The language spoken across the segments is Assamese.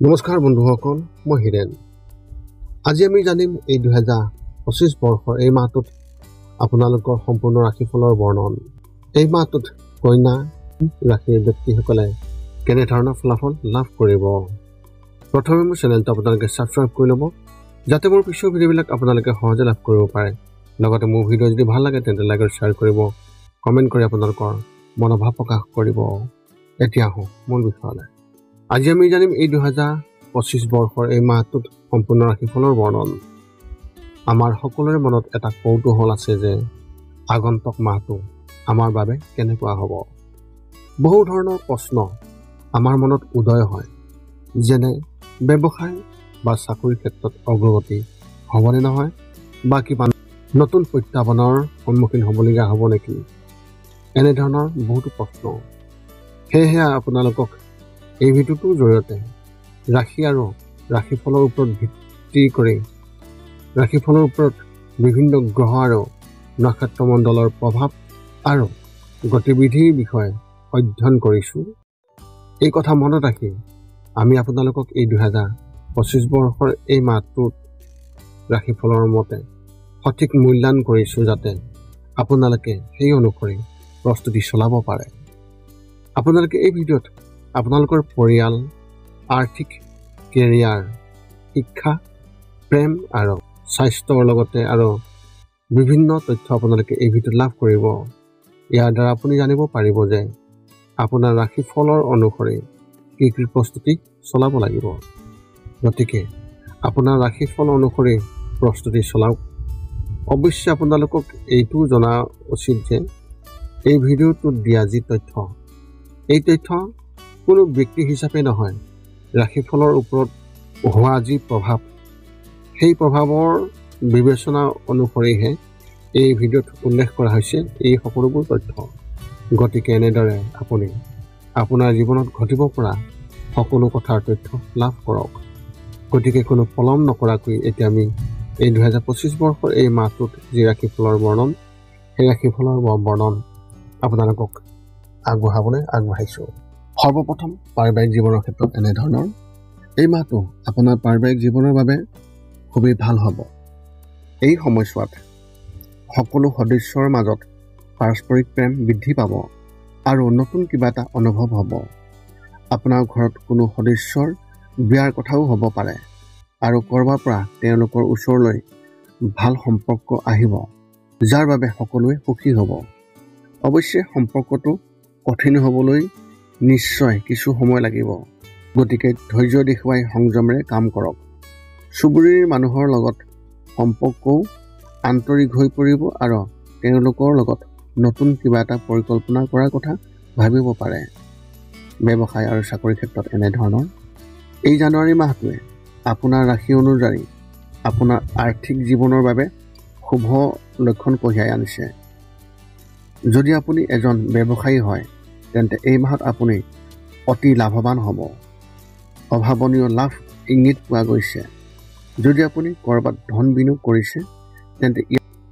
নমস্কাৰ বন্ধুসকল, মই হিৰেন। আজি আমি জানিম এই 2025 বৰ্ষৰ এই মাহটোত আপোনালোকৰ সম্পূৰ্ণ ৰাশিফলৰ বৰ্ণন। এই মাহটোত কন্যা ৰাশিৰ ব্যক্তিসকলে কেনেধৰণৰ ফলাফল লাভ কৰিব। প্ৰথমে মোৰ চেনেলটো আপোনালোকে ছাবস্ক্ৰাইব কৰি ল'ব, যাতে মোৰ পিছৰ ভিডিঅ'বিলাক আপোনালোকে সহজে লাভ কৰিব পাৰে। লগতে মোৰ ভিডিঅ' যদি ভাল লাগে তেন্তে লাইক আৰু শ্বেয়াৰ কৰিব, কমেণ্ট কৰি আপোনালোকৰ মনোভাৱ প্ৰকাশ কৰিব। এতিয়া আহোঁ মূল বিষয়লৈ। আজি আমি জানিম এই 2025 বৰ্ষৰ এই মাহটোত সম্পূৰ্ণ ৰাশিফলৰ বৰ্ণন। আমাৰ সকলোৰে মনত এটা কৌতূহল আছে যে আগন্তুক মাহটো আমাৰ বাবে কেনেকুৱা হ'ব। বহু ধৰণৰ প্ৰশ্ন আমাৰ মনত উদয় হয়, যেনে ব্যৱসায় বা চাকৰিৰ ক্ষেত্ৰত অগ্ৰগতি হ'বনে নহয়, বা কিবা নতুন প্ৰত্যাহ্বানৰ সন্মুখীন হ'বলগীয়া হ'ব নেকি, এনেধৰণৰ বহুতো প্ৰশ্ন। সেয়েহে আপোনালোকক এই ভিডিঅ'টোৰ জৰিয়তে ৰাশি আৰু ৰাশিফলৰ ওপৰত ভিত্তি কৰি ৰাশিফলৰ ওপৰত বিভিন্ন গ্ৰহ আৰু নক্ষত্ৰমণ্ডলৰ প্ৰভাৱ আৰু গতিবিধিৰ বিষয়ে অধ্যয়ন কৰিছোঁ। এই কথা মনত ৰাখি আমি আপোনালোকক এই 2025 বৰ্ষৰ এই মাহটোত ৰাশিফলৰ মতে সঠিক মূল্যায়ন কৰিছোঁ, যাতে আপোনালোকে সেই অনুসৰি প্ৰস্তুতি চলাব পাৰে। আপোনালোকে এই ভিডিঅ'ত আপোনালোকৰ পৰিয়াল, আৰ্থিক, কেৰিয়াৰ, শিক্ষা, প্ৰেম আৰু স্বাস্থ্যৰ লগতে আৰু বিভিন্ন তথ্য আপোনালোকে এই ভিডিঅ'ত লাভ কৰিব। ইয়াৰ দ্বাৰা আপুনি জানিব পাৰিব যে আপোনাৰ ৰাশিফলৰ অনুসৰি কি কি প্ৰস্তুতি চলাব লাগিব। গতিকে আপোনাৰ ৰাশিফল অনুসৰি প্ৰস্তুতি চলাওক। অৱশ্যে আপোনালোকক এইটো জনা উচিত যে এই ভিডিঅ'টোত দিয়া যি তথ্য, এই তথ্য কোনো ব্যক্তি হিচাপে নহয়, ৰাশিফলৰ ওপৰত হোৱা যি প্ৰভাৱ, সেই প্ৰভাৱৰ বিবেচনা অনুসৰিহে এই ভিডিঅ'ত উল্লেখ কৰা হৈছে এই সকলোবোৰ তথ্য। গতিকে এনেদৰে আপুনি আপোনাৰ জীৱনত ঘটিব পৰা সকলো কথাৰ তথ্য লাভ কৰক। গতিকে কোনো পলম নকৰাকৈ এতিয়া আমি এই 2025 বৰ্ষৰ এই মাহটোত যি ৰাশিফলৰ বৰ্ণন, সেই ৰাশিফলৰ বৰ্ণন আপোনালোকক আগবঢ়াবলৈ আগবাঢ়িছোঁ। সৰ্বপ্ৰথম পাৰিবাৰিক জীৱনৰ ক্ষেত্ৰত এনেধৰণৰ। এই মাহটো আপোনাৰ পাৰিবাৰিক জীৱনৰ বাবে খুবেই ভাল হ'ব। এই সময়ছোৱাত সকলো সদস্যৰ মাজত পাৰস্পৰিক প্ৰেম বৃদ্ধি পাব আৰু নতুন কিবা এটা অনুভৱ হ'ব। আপোনাৰ ঘৰত কোনো সদস্যৰ বিয়াৰ কথাও হ'ব পাৰে আৰু ক'ৰবাৰ পৰা তেওঁলোকৰ ওচৰলৈ ভাল সম্পৰ্ক আহিব, যাৰ বাবে সকলোৱে সুখী হ'ব। অৱশ্যে সম্পৰ্কটো কঠিন হ'বলৈ নিশ্চয় কিছু সময় লাগিব। গতিকে ধৈৰ্য দেখুৱাই সংযমেৰে কাম কৰক। চুবুৰীৰ মানুহৰ লগত সম্পৰ্কও আন্তৰিক হৈ পৰিব আৰু তেওঁলোকৰ লগত নতুন কিবা এটা পৰিকল্পনা কৰাৰ কথা ভাবিব পাৰে। ব্যৱসায় আৰু চাকৰিৰ ক্ষেত্ৰত এনেধৰণৰ। এই জানুৱাৰী মাহটোৱে আপোনাৰ ৰাশি অনুযায়ী আপোনাৰ আৰ্থিক জীৱনৰ বাবে শুভ লক্ষণ কঢ়িয়াই আনিছে। যদি আপুনি এজন ব্যৱসায়ী হয় তেন্তে এই মাহত আপুনি অতি লাভৱান হ'ব। অভাৱনীয় লাভ ইংগিত পোৱা গৈছে। যদি আপুনি ক'ৰবাত ধন বিনিয়োগ কৰিছে তেন্তে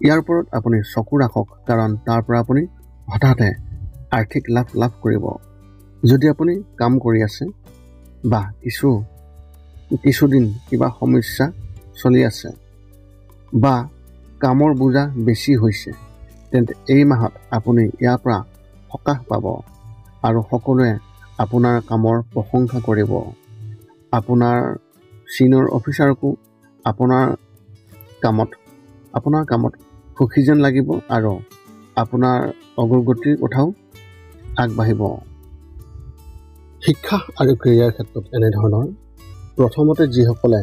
ইয়াৰ ওপৰত আপুনি চকু ৰাখক, কাৰণ তাৰ পৰা আপুনি হঠাতে আৰ্থিক লাভ কৰিব। যদি আপুনি কাম কৰি আছে বা কিছুদিন কিবা সমস্যা চলি আছে বা কামৰ বোজা বেছি হৈছে, তেন্তে এই মাহত আপুনি ইয়াৰ পৰা সকাহ পাব আৰু সকলোৱে আপোনাৰ কামৰ প্ৰশংসা কৰিব। আপোনাৰ ছিনিয়ৰ অফিচাৰকো আপোনাৰ কামত সুখী যেন লাগিব আৰু আপোনাৰ অগ্ৰগতিৰ কথাও আগবাঢ়িব। শিক্ষা আৰু কেৰিয়াৰ ক্ষেত্ৰত এনেধৰণৰ। প্ৰথমতে যিসকলে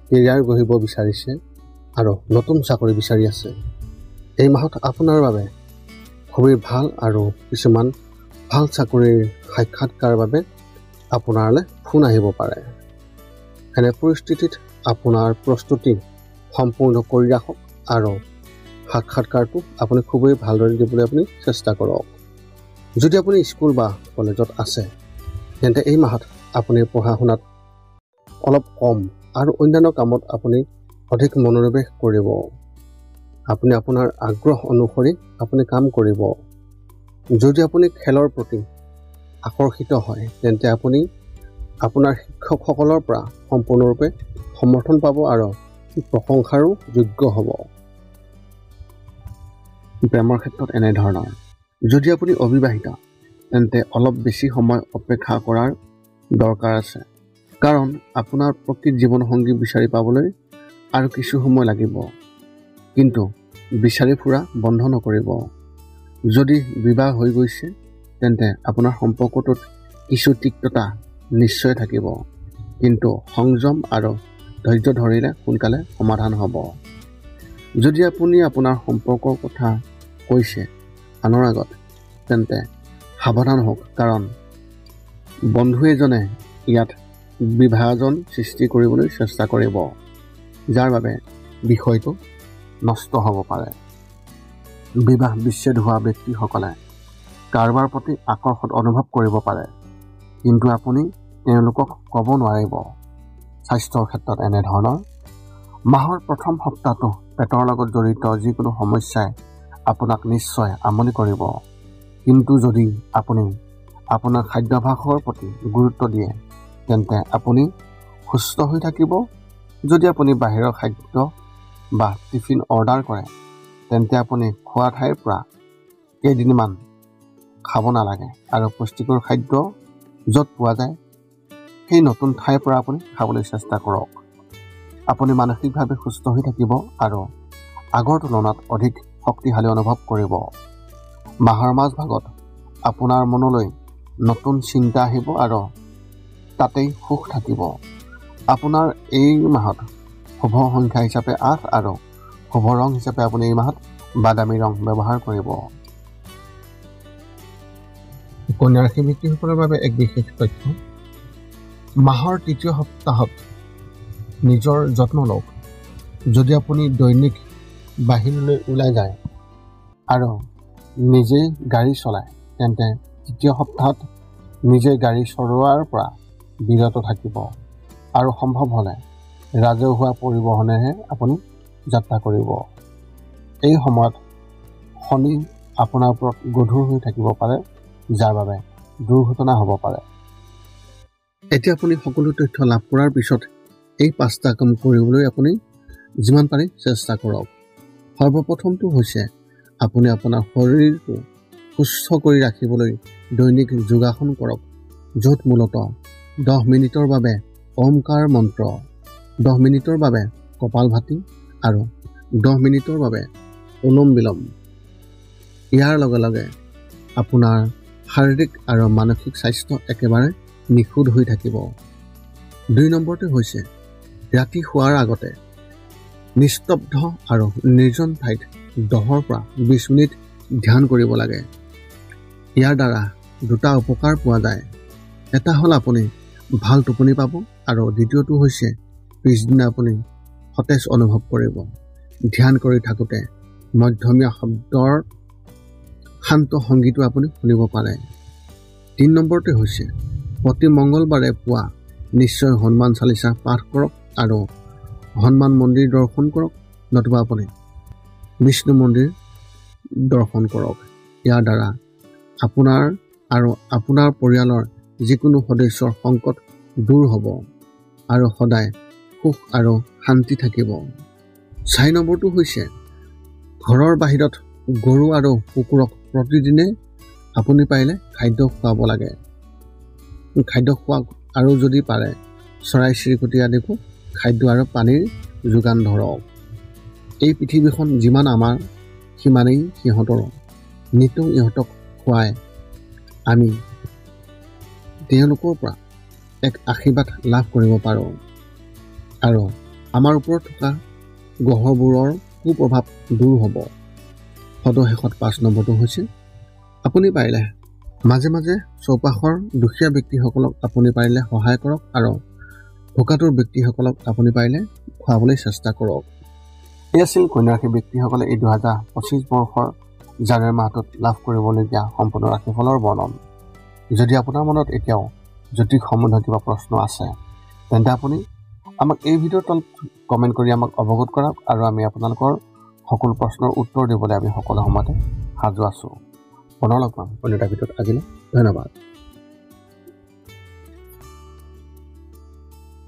কেৰিয়াৰ গঢ়িব বিচাৰিছে আৰু নতুন চাকৰি বিচাৰি আছে, এই মাহত আপোনাৰ বাবে খুবেই ভাল আৰু কিছুমান ভাল চাকৰিৰ সাক্ষাৎকাৰ বাবে আপোনালৈ ফোন আহিব পাৰে। এনে পৰিস্থিতিত আপোনাৰ প্ৰস্তুতি সম্পূৰ্ণ কৰি ৰাখক আৰু সাক্ষাৎকাৰটো আপুনি খুবেই ভালদৰে দিবলৈ আপুনি চেষ্টা কৰক। যদি আপুনি স্কুল বা কলেজত আছে তেন্তে এই মাহত আপুনি পঢ়া শুনাত অলপ কম আৰু অন্যান্য কামত আপুনি অধিক মনোনিৱেশ কৰিব। আপুনি আপোনাৰ আগ্ৰহ অনুসৰি আপুনি কাম কৰিব। যদি আপুনি খেলৰ প্ৰতি আকৰ্ষিত হয় তেন্তে আপুনি আপোনাৰ শিক্ষকসকলৰ পৰা সম্পূৰ্ণৰূপে সমৰ্থন পাব আৰু প্ৰশংসাৰো যোগ্য হ'ব। প্ৰেমৰ ক্ষেত্ৰত এনেধৰণৰ, যদি আপুনি অবিবাহিত তেন্তে অলপ বেছি সময় অপেক্ষা কৰাৰ দৰকাৰ আছে, কাৰণ আপোনাৰ প্ৰকৃত জীৱনসংগী বিচাৰি পাবলৈ আৰু কিছু সময় লাগিব। কিন্তু বিচাৰি ফুৰা বন্ধ নকৰিব। যদি বিবাহ হৈ গৈছে তেন্তে আপোনাৰ সম্পৰ্কটোত কিছু তিক্ততা নিশ্চয় থাকিব, কিন্তু সংযম আৰু ধৈৰ্য ধৰিলে সোনকালে সমাধান হ'ব। যদি আপুনি আপোনাৰ সম্পৰ্কৰ কথা কৈছে আনৰ আগত, তেন্তে সাৱধান হওক, কাৰণ বন্ধু এজনে ইয়াত বিভাজন সৃষ্টি কৰিবলৈ চেষ্টা কৰিব, যাৰ বাবে বিষয়টো নষ্ট হ'ব পাৰে। বিবাহ বিচ্ছেদ হোৱা ব্যক্তিসকলে কাৰোবাৰ প্ৰতি আকৰ্ষণ অনুভৱ কৰিব পাৰে, কিন্তু আপুনি তেওঁলোকক ক'ব নোৱাৰিব। স্বাস্থ্যৰ ক্ষেত্ৰত এনেধৰণৰ, মাহৰ প্ৰথম সপ্তাহটো পেটৰ লগত জড়িত যিকোনো সমস্যাই আপোনাক নিশ্চয় আমনি কৰিব, কিন্তু যদি আপুনি আপোনাৰ খাদ্যাভ্যাসৰ প্ৰতি গুৰুত্ব দিয়ে তেন্তে আপুনি সুস্থ হৈ থাকিব। যদি আপুনি বাহিৰৰ খাদ্য বা টিফিন অৰ্ডাৰ কৰে তেন্তে আপুনি খোৱা ঠাইৰ পৰা কেইদিনমান খাব নালাগে আৰু পুষ্টিকৰ খাদ্য য'ত পোৱা যায় সেই নতুন ঠাইৰ পৰা আপুনি খাবলৈ চেষ্টা কৰক। আপুনি মানসিকভাৱে সুস্থ হৈ থাকিব আৰু আগৰ তুলনাত অধিক শক্তিশালী অনুভৱ কৰিব। মাহৰ মাজভাগত আপোনাৰ মনলৈ নতুন চিন্তা আহিব আৰু তাতেই সুখ থাকিব। আপোনাৰ এই মাহত শুভ সংখ্যা হিচাপে 8 আৰু শুভ ৰং হিচাপে আপুনি এই মাহত বাদামী ৰং ব্যৱহাৰ কৰিব। কন্যা ৰাশি ব্যক্তিসকলৰ বাবে এক বিশেষ তথ্য, মাহৰ তৃতীয় সপ্তাহত নিজৰ যত্ন লওক। যদি আপুনি দৈনিক বাহিৰলৈ ওলাই যায় আৰু নিজেই গাড়ী চলায় তেন্তে তৃতীয় সপ্তাহত নিজে গাড়ী চলোৱাৰ পৰা বিৰত থাকিব আৰু সম্ভৱ হ'লে ৰাজহুৱা পৰিবহণেৰে আপুনি যাত্ৰা কৰিব। এই সময়ত শনি আপোনাৰ ওপৰত গধুৰ হৈ থাকিব পাৰে, যাৰ বাবে দুৰ্ঘটনা হ'ব পাৰে। এতিয়া আপুনি সকলো তথ্য লাভ কৰাৰ পিছত এই 5টা কাম কৰিবলৈ আপুনি যিমান পাৰে চেষ্টা কৰক। সৰ্বপ্ৰথমটো হৈছে আপুনি আপোনাৰ শৰীৰটো সুস্থ কৰি ৰাখিবলৈ দৈনিক যোগাসন কৰক, য'ত মূলতঃ 10 মিনিটৰ বাবে ওমকাৰ মন্ত্ৰ, 10 মিনিটৰ বাবে কপালভাতি আৰু 10 মিনিটৰ বাবে অনুলোম বিলোম। ইয়াৰ লগে লগে আপোনাৰ শাৰীৰিক আৰু মানসিক স্বাস্থ্য একেবাৰে নিখুঁত হৈ থাকিব। 2 নম্বৰটো হৈছে ৰাতি শোৱাৰ আগতে নিস্তব্ধ আৰু নিৰ্জন ঠাইত 10 পৰা 20 মিনিট ধ্যান কৰিব লাগে। ইয়াৰ দ্বাৰা 2টা উপকাৰ পোৱা যায়। এটা হ'ল আপুনি ভাল টোপনি পাব আৰু দ্বিতীয়টো হৈছে পিছদিনা আপুনি সতেজ অনুভৱ কৰিব। ধ্যান কৰি থাকোঁতে মধ্যমীয়া শব্দৰ শান্ত সংগীতো আপুনি শুনিব পাৰে। 3 নম্বৰটো হৈছে প্ৰতি মংগলবাৰে পুৱা নিশ্চয় হনুমান চালিচা পাঠ কৰক আৰু হনুমান মন্দিৰ দৰ্শন কৰক, নতুবা আপুনি বিষ্ণু মন্দিৰ দৰ্শন কৰক। ইয়াৰ দ্বাৰা আপোনাৰ আৰু আপোনাৰ পৰিয়ালৰ যিকোনো সদস্যৰ সংকট দূৰ হ'ব আৰু সদায় সুখ আৰু শান্তি থাকিব। 4 নম্বৰটো হৈছে ঘৰৰ বাহিৰত গৰু আৰু কুকুৰক প্ৰতিদিনে আপুনি পাৰিলে খাদ্য খুৱাব লাগে। খাদ্য খোৱাওক আৰু যদি পাৰে চৰাই চিৰিকটি আদিকো খাদ্য আৰু পানীৰ যোগান ধৰক। এই পৃথিৱীখন যিমান আমাৰ সিমানেই সিহঁতৰো। নিতৌ ইহঁতক খুৱাই আমি তেওঁলোকৰ পৰা এক আশীৰ্বাদ লাভ কৰিব পাৰোঁ আৰু আমাৰ ওপৰত থকা গ্ৰহবোৰৰ কুপ্ৰভাৱ দূৰ হ'ব। সদশেষত 5 নম্বৰটো হৈছে আপুনি পাৰিলে মাজে মাজে চৌপাশৰ দুখীয়া ব্যক্তিসকলক আপুনি পাৰিলে সহায় কৰক আৰু ভোকাতুৰ ব্যক্তিসকলক আপুনি পাৰিলে খুৱাবলৈ চেষ্টা কৰক। এই আছিল কন্যা ৰাশি ব্যক্তিসকলে এই 2025 বৰ্ষৰ জানুৱাৰী মাহটোত লাভ কৰিবলগীয়া সম্পূৰ্ণ ৰাশিফলৰ বৰ্ণন। যদি আপোনাৰ মনত এতিয়াও জ্যোতিষ সম্বন্ধীয় কিবা প্ৰশ্ন আছে তেন্তে আপুনি আমাক এই ভিডিঅ'ৰ তলত কমেণ্ট কৰি আমাক অৱগত কৰক আৰু আমি আপোনালোকৰ সকলো প্ৰশ্নৰ উত্তৰ দিবলৈ আমি সকলো সময়তে সাজু আছোঁ। পুনৰ লগ পাম অন্য এটা ভিডিঅ'ত। আজিলৈ ধন্যবাদ।